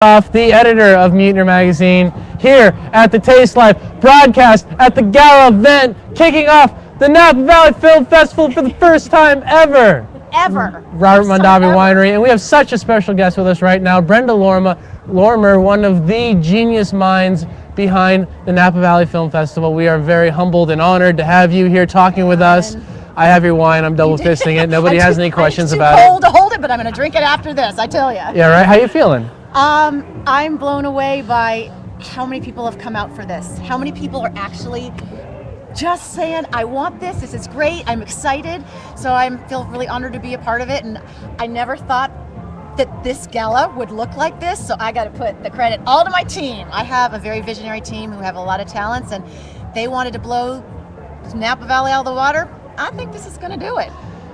Kropf, the editor of Mutineer Magazine, here at the TasteLive broadcast at the gala event, kicking off the Napa Valley Film Festival for the first time ever. Robert Mondavi Winery, and we have such a special guest with us right now, Brenda Lhohmer, one of the genius minds behind the Napa Valley Film Festival. We are very humbled and honored to have you here talking with us. I have your wine. I'm double fisting it. Nobody has any questions about it. I'm too cold to hold it, but I'm going to drink it after this, I tell you. Yeah, right? How you feeling? I'm blown away by how many people have come out for this. How many people are actually just saying, I want this. This is great. I'm excited. So I feel really honored to be a part of it. And I never thought that this gala would look like this. So I got to put the credit all to my team. I have a very visionary team who have a lot of talents, and they wanted to blow Napa Valley out of the water. I think this is going to do it.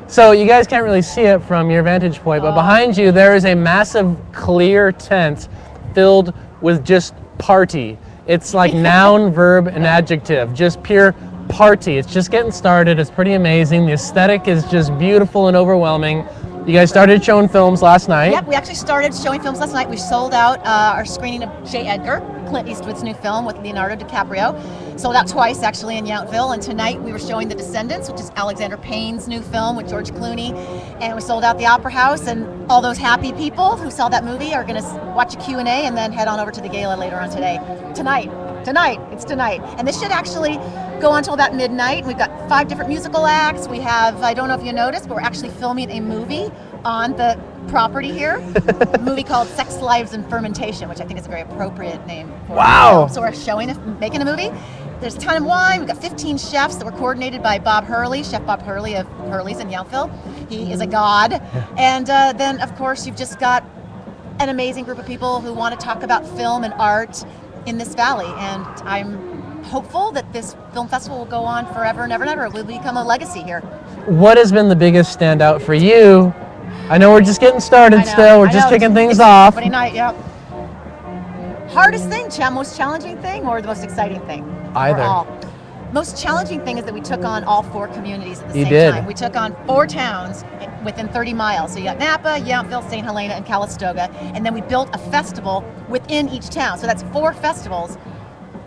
So you guys can't really see it from your vantage point, but behind you there is a massive clear tent filled with just party. It's like noun, verb, and adjective, just pure party. It's just getting started. It's pretty amazing. The aesthetic is just beautiful and overwhelming. You guys started showing films last night. Yep, we actually started showing films last night. We sold out our screening of J. Edgar, Clint Eastwood's new film with Leonardo DiCaprio. Sold out twice actually in Yountville, and tonight we were showing The Descendants, which is Alexander Payne's new film with George Clooney, and we sold out the Opera House, and all those happy people who saw that movie are going to watch a Q&A and then head on over to the gala later on tonight. It's tonight. And this should actually go on until about midnight. We've got 5 different musical acts. We have, I don't know if you noticed, but we're actually filming a movie on the property here. A movie called Sex, Lives, and Fermentation, which I think is a very appropriate name for Wow. So we're making a movie. There's a ton of wine. We've got 15 chefs that were coordinated by Bob Hurley, Chef Bob Hurley of Hurley's in Yountville. He is a god. And then, of course, you've just got an amazing group of people who want to talk about film and art in this valley. And I'm hopeful that this film festival will go on forever and ever and ever. It will become a legacy here. What has been the biggest standout for you? I know we're just getting started still. We're just kicking things off. Opening night, yep. Hardest thing, most challenging thing, or the most exciting thing? Either. Or all? Most challenging thing is that we took on all 4 communities at the You same did. time. We took on 4 towns within 30 miles. So you got Napa, Yountville, St. Helena, and Calistoga. And then we built a festival within each town. So that's 4 festivals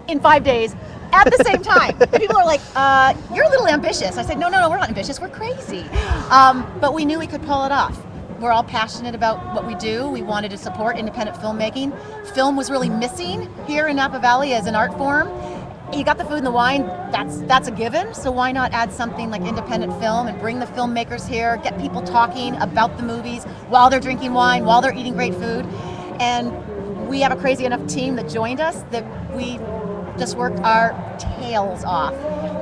in 5 days at the same time. People are like, you're a little ambitious. I said, no, we're not ambitious. We're crazy. But we knew we could pull it off. We're all passionate about what we do. We wanted to support independent filmmaking. Film was really missing here in Napa Valley as an art form. You got the food and the wine, that's a given, so why not add something like independent film and bring the filmmakers here, get people talking about the movies while they're drinking wine, while they're eating great food. And we have a crazy enough team that joined us that we just worked our tails off.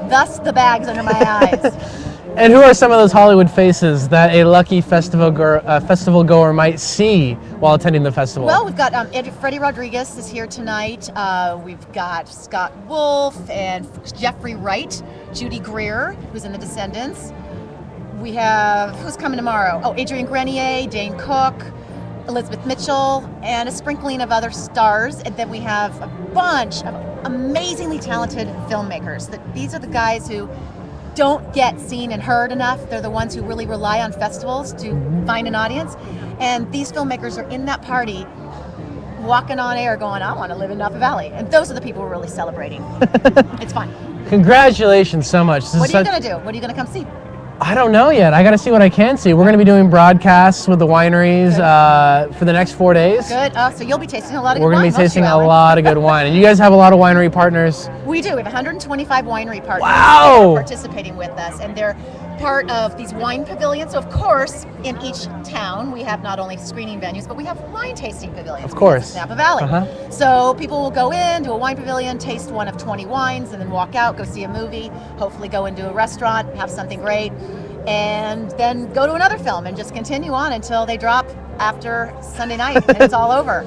Thus the bags under my eyes. And who are some of those Hollywood faces that a lucky festival goer might see while attending the festival? Well, we've got Freddie Rodriguez is here tonight. We've got Scott Wolf and Jeffrey Wright, Judy Greer, who's in The Descendants. We have, who's coming tomorrow? Oh, Adrian Grenier, Dane Cook, Elizabeth Mitchell, and a sprinkling of other stars. And then we have a bunch of amazingly talented filmmakers. These are the guys who don't get seen and heard enough. They're the ones who really rely on festivals to find an audience. And these filmmakers are in that party walking on air going, I want to live in Napa Valley. And those are the people we're really celebrating. It's fun. Congratulations so much. What are you going to do? What are you going to come see? I don't know yet. I got to see what I can see. We're going to be doing broadcasts with the wineries for the next 4 days. Good. So you'll be tasting a lot of good wine. We're going to be tasting a lot of good wine. And you guys have a lot of winery partners? We do. We have 125 winery partners Wow. that are participating with us. And they're part of these wine pavilions. So of course, in each town, we have not only screening venues, but we have wine tasting pavilions. Of course. Napa Valley. So people will go in to a wine pavilion, taste one of 20 wines, and then walk out, go see a movie, hopefully go into a restaurant, have something great, and then go to another film and just continue on until they drop after Sunday night and it's all over.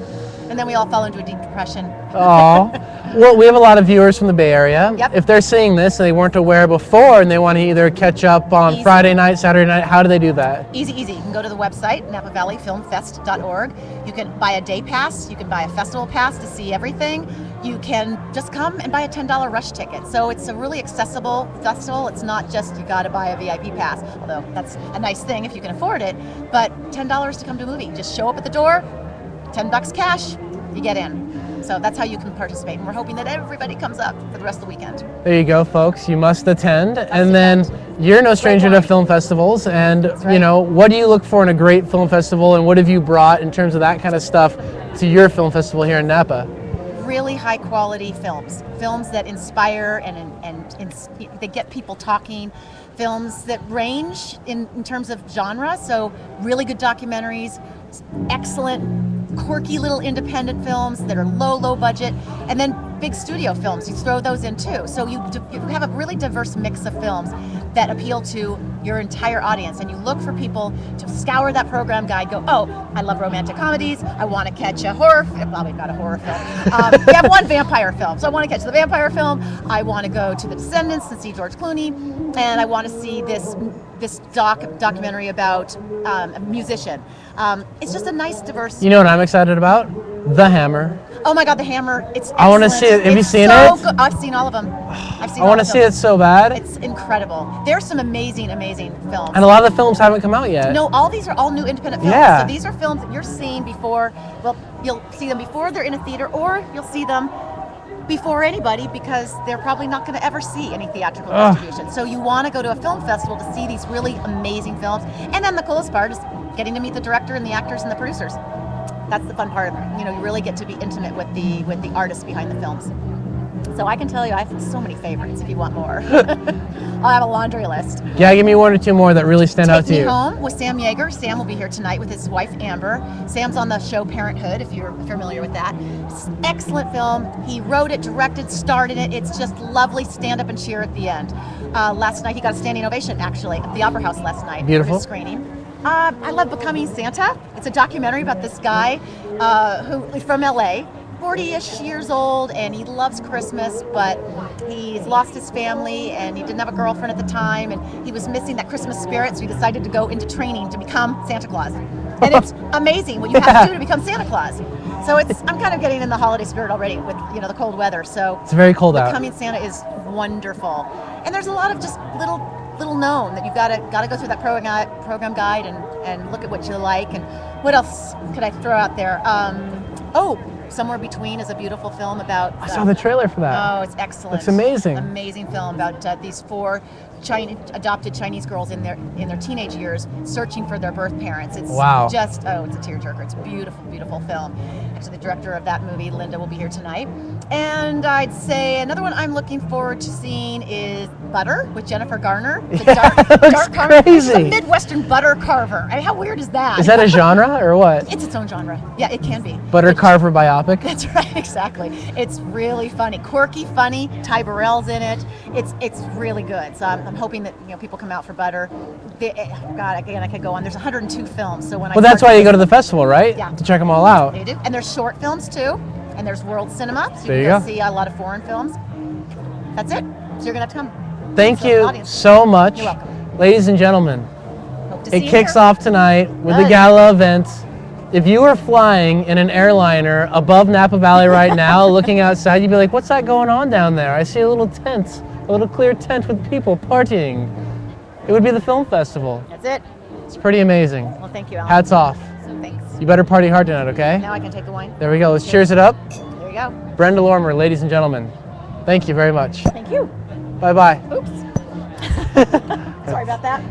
And then we all fall into a deep depression. Oh, well, we have a lot of viewers from the Bay Area. Yep. If they're seeing this and they weren't aware before and they want to either catch up on Friday night, Saturday night, how do they do that? Easy. You can go to the website, napavalleyfilmfest.org. You can buy a day pass. You can buy a festival pass to see everything. You can just come and buy a $10 rush ticket. So it's a really accessible festival. It's not just you got to buy a VIP pass, although that's a nice thing if you can afford it, but $10 to come to a movie. Just show up at the door, $10 cash, You get in. So that's how you can participate. And we're hoping that everybody comes up for the rest of the weekend. There you go, folks. You must attend. And then you're no stranger to film festivals. And, you know, what do you look for in a great film festival? And what have you brought in terms of that kind of stuff to your film festival here in Napa? Really high quality films that inspire and they get people talking, films that range in terms of genre, so really good documentaries, excellent quirky little independent films that are low budget, and then big studio films, you throw those in too. So you have a really diverse mix of films that appeal to your entire audience, and you look for people to scour that program guide, go, oh, I love romantic comedies, I want to catch a horror, well, we've got a horror film. We have one vampire film, so I want to catch the vampire film, I want to go to The Descendants and see George Clooney, and I want to see this documentary about a musician. It's just a nice, diverse... You know what I'm excited about? The Hammer. Oh my God, The Hammer! It's excellent. I want to see it. Have you seen so it? Good. I've seen all of them. I want to see it so bad. It's incredible. There's some amazing films. And a lot of the films haven't come out yet. No, all these are all new independent films. Yeah. So these are films that you're seeing before. Well, you'll see them before they're in a theater, or you'll see them before anybody because they're probably not going to ever see any theatrical distribution. So you want to go to a film festival to see these really amazing films. And then the coolest part is getting to meet the director and the actors and the producers. That's the fun part of it. You know, you really get to be intimate with the artists behind the films. So I can tell you, I have so many favorites if you want more. I'll have a laundry list. Yeah, give me one or two more that really stand out to you. Take Me Home with Sam Yeager. Sam will be here tonight with his wife Amber. Sam's on the show Parenthood, if you're familiar with that. Excellent film. He wrote it, directed, starred in it. It's just lovely. Stand up and cheer at the end. Last night he got a standing ovation actually at the Opera House last night. Beautiful. For his screening. I love Becoming Santa. It's a documentary about this guy who is from LA, 40-ish years old, and he loves Christmas, but he's lost his family and he didn't have a girlfriend at the time, and he was missing that Christmas spirit, so he decided to go into training to become Santa Claus. And it's amazing what you have to do to become Santa Claus. So I'm kind of getting in the holiday spirit already with the cold weather. So it's very cold out. Becoming Santa is wonderful, and there's a lot of just little known that you've got to go through that program guide and look at what you like. And what else could I throw out there? Somewhere Between is a beautiful film about... I saw the trailer for that. Oh, it's excellent. It's amazing. Amazing film about these four adopted Chinese girls in their teenage years searching for their birth parents. It's just, it's a tearjerker. It's a beautiful, beautiful film. Actually, the director of that movie, Linda, will be here tonight. And I'd say another one I'm looking forward to seeing is Butter with Jennifer Garner. Dark carver. Crazy. It's a Midwestern butter carver. I mean, how weird is that? Is that a genre or what? It's its own genre. Yeah, it can be. Butter carver biopic? That's right, exactly. It's really funny. Quirky, funny. Ty Burrell's in it. It's really good. So I'm hoping that people come out for Butter. God, again, I could go on. There's 102 films. So when that's why you go to the festival, right? Yeah. To check them all out. They do. And there's short films too. And there's world cinema. So there you you can go. see a lot of foreign films. That's it. So you're gonna have to come. Thank you so much. You're welcome. Ladies and gentlemen, Hope to see it you kicks here. off tonight with the gala event. If you were flying in an airliner above Napa Valley right now, looking outside, you'd be like, what's that going on down there? I see a little tent, a little clear tent with people partying. It would be the film festival. That's it. It's pretty amazing. Well, thank you, Alan. Hats off. So thanks. You better party hard tonight, okay? Now I can take the wine. There we go. Let's cheers it up. There you go. Brenda Lhohmer, ladies and gentlemen. Thank you very much. Thank you. Bye-bye. Oops. Sorry about that.